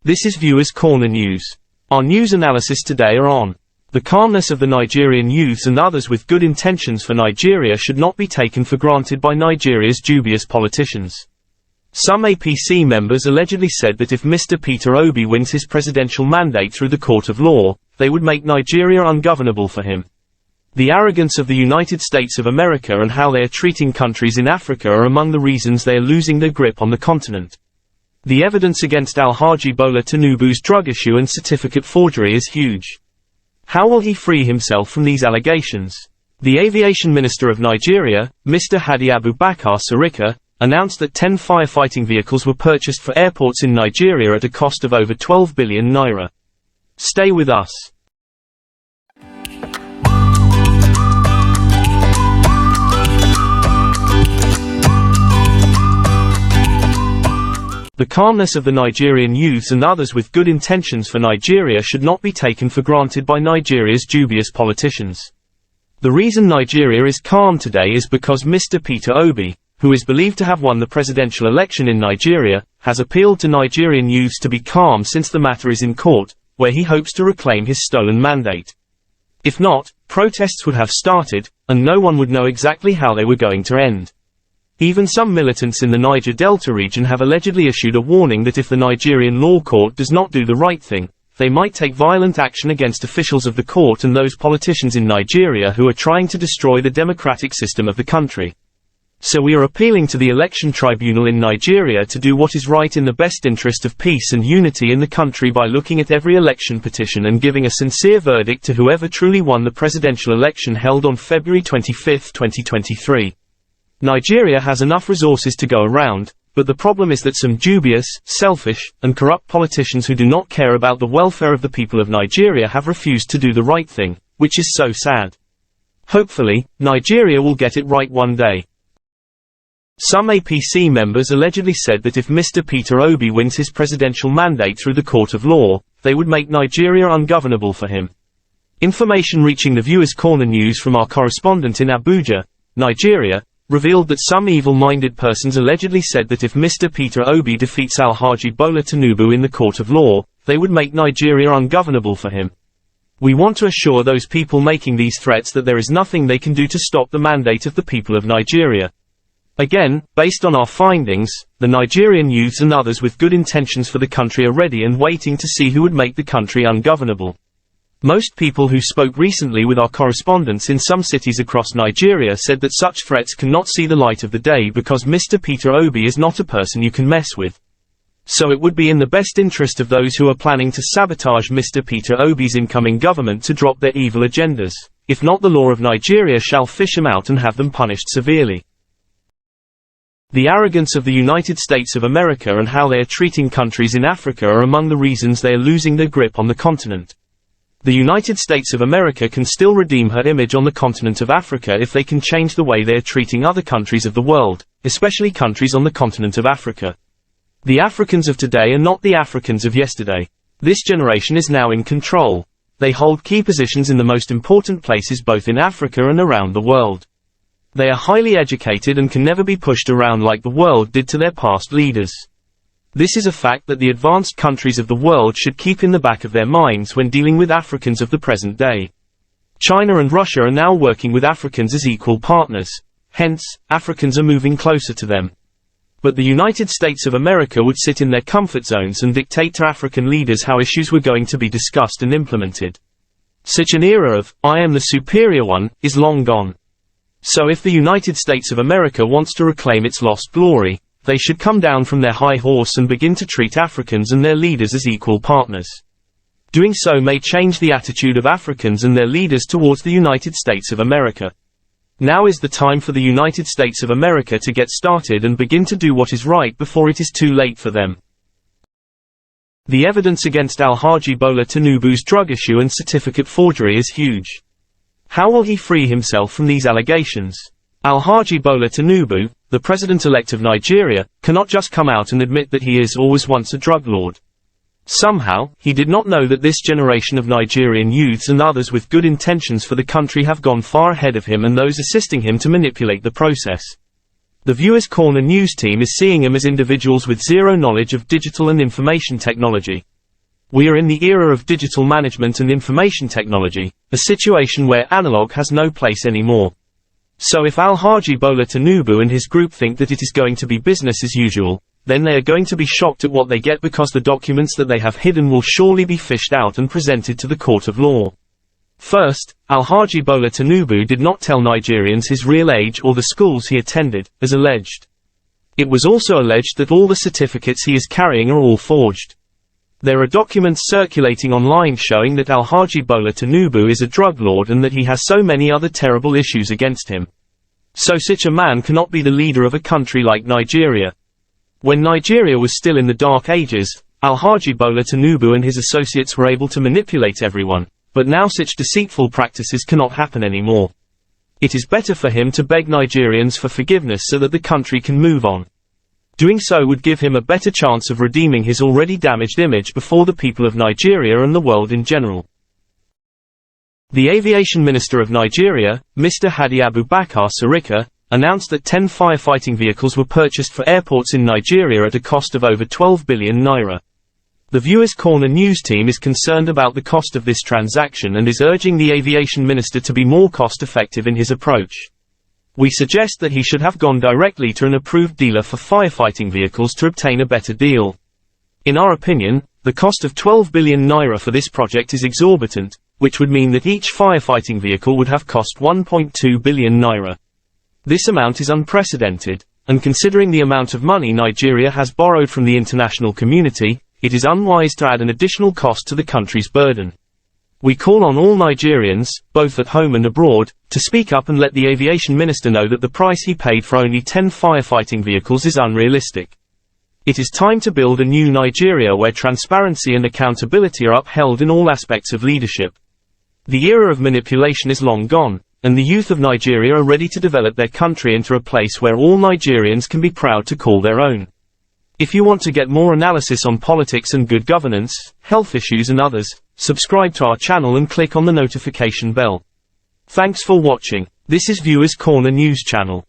This is Viewers Corner News. Our news analysis today are on the calmness of the Nigerian youths and others with good intentions for Nigeria should not be taken for granted by Nigeria's dubious politicians. Some APC members allegedly said that if Mr. Peter Obi wins his presidential mandate through the court of law, they would make Nigeria ungovernable for him. The arrogance of the United States of America and how they are treating countries in Africa are among the reasons they are losing their grip on the continent. The evidence against Alhaji Bola Tinubu's drug issue and certificate forgery is huge. How will he free himself from these allegations? The Aviation Minister of Nigeria, Mr. Hadi Abubakar Sirika, announced that 10 firefighting vehicles were purchased for airports in Nigeria at a cost of over 12 billion naira. Stay with us. The calmness of the Nigerian youths and others with good intentions for Nigeria should not be taken for granted by Nigeria's dubious politicians. The reason Nigeria is calm today is because Mr. Peter Obi, who is believed to have won the presidential election in Nigeria, has appealed to Nigerian youths to be calm since the matter is in court, where he hopes to reclaim his stolen mandate. If not, protests would have started, and no one would know exactly how they were going to end. Even some militants in the Niger Delta region have allegedly issued a warning that if the Nigerian law court does not do the right thing, they might take violent action against officials of the court and those politicians in Nigeria who are trying to destroy the democratic system of the country. So we are appealing to the election tribunal in Nigeria to do what is right in the best interest of peace and unity in the country by looking at every election petition and giving a sincere verdict to whoever truly won the presidential election held on February 25, 2023. Nigeria has enough resources to go around, but the problem is that some dubious, selfish, and corrupt politicians who do not care about the welfare of the people of Nigeria have refused to do the right thing, which is so sad. Hopefully, Nigeria will get it right one day. Some APC members allegedly said that if Mr. Peter Obi wins his presidential mandate through the court of law, they would make Nigeria ungovernable for him. Information reaching the Viewers Corner News from our correspondent in Abuja, Nigeria, revealed that some evil-minded persons allegedly said that if Mr. Peter Obi defeats Alhaji Bola Tinubu in the court of law, they would make Nigeria ungovernable for him. We want to assure those people making these threats that there is nothing they can do to stop the mandate of the people of Nigeria. Again, based on our findings, the Nigerian youths and others with good intentions for the country are ready and waiting to see who would make the country ungovernable. Most people who spoke recently with our correspondents in some cities across Nigeria said that such threats cannot see the light of the day because Mr. Peter Obi is not a person you can mess with. So it would be in the best interest of those who are planning to sabotage Mr. Peter Obi's incoming government to drop their evil agendas. If not, the law of Nigeria shall fish them out and have them punished severely. The arrogance of the United States of America and how they are treating countries in Africa are among the reasons they are losing their grip on the continent. The United States of America can still redeem her image on the continent of Africa if they can change the way they are treating other countries of the world, especially countries on the continent of Africa. The Africans of today are not the Africans of yesterday. This generation is now in control. They hold key positions in the most important places both in Africa and around the world. They are highly educated and can never be pushed around like the world did to their past leaders. This is a fact that the advanced countries of the world should keep in the back of their minds when dealing with Africans of the present day. China and Russia are now working with Africans as equal partners, hence, Africans are moving closer to them. But the United States of America would sit in their comfort zones and dictate to African leaders how issues were going to be discussed and implemented. Such an era of, I am the superior one, is long gone. So if the United States of America wants to reclaim its lost glory, they should come down from their high horse and begin to treat Africans and their leaders as equal partners. Doing so may change the attitude of Africans and their leaders towards the United States of America. Now is the time for the United States of America to get started and begin to do what is right before it is too late for them. The evidence against Alhaji Bola Tinubu's drug issue and certificate forgery is huge. How will he free himself from these allegations? Alhaji Bola Tinubu, the president-elect of Nigeria, cannot just come out and admit that he is or was once a drug lord. Somehow, he did not know that this generation of Nigerian youths and others with good intentions for the country have gone far ahead of him and those assisting him to manipulate the process. The Viewers Corner News team is seeing him as individuals with zero knowledge of digital and information technology. We are in the era of digital management and information technology, a situation where analog has no place anymore. So if Alhaji Bola Tinubu and his group think that it is going to be business as usual, then they are going to be shocked at what they get, because the documents that they have hidden will surely be fished out and presented to the court of law. First, Alhaji Bola Tinubu did not tell Nigerians his real age or the schools he attended, as alleged. It was also alleged that all the certificates he is carrying are all forged. There are documents circulating online showing that Alhaji Bola Tinubu is a drug lord and that he has so many other terrible issues against him. So such a man cannot be the leader of a country like Nigeria. When Nigeria was still in the dark ages, Alhaji Bola Tinubu and his associates were able to manipulate everyone, but now such deceitful practices cannot happen anymore. It is better for him to beg Nigerians for forgiveness so that the country can move on. Doing so would give him a better chance of redeeming his already damaged image before the people of Nigeria and the world in general. The Aviation Minister of Nigeria, Mr. Hadi Abubakar Sirika, announced that 10 firefighting vehicles were purchased for airports in Nigeria at a cost of over 12 billion naira. The Viewers Corner news team is concerned about the cost of this transaction and is urging the Aviation Minister to be more cost-effective in his approach. We suggest that he should have gone directly to an approved dealer for firefighting vehicles to obtain a better deal. In our opinion, the cost of 12 billion naira for this project is exorbitant, which would mean that each firefighting vehicle would have cost 1.2 billion naira. This amount is unprecedented, and considering the amount of money Nigeria has borrowed from the international community, it is unwise to add an additional cost to the country's burden. We call on all Nigerians, both at home and abroad, to speak up and let the Aviation Minister know that the price he paid for only 10 firefighting vehicles is unrealistic. It is time to build a new Nigeria where transparency and accountability are upheld in all aspects of leadership. The era of manipulation is long gone, and the youth of Nigeria are ready to develop their country into a place where all Nigerians can be proud to call their own. If you want to get more analysis on politics and good governance, health issues and others, subscribe to our channel and click on the notification bell. Thanks for watching. This is Viewers Corner News Channel.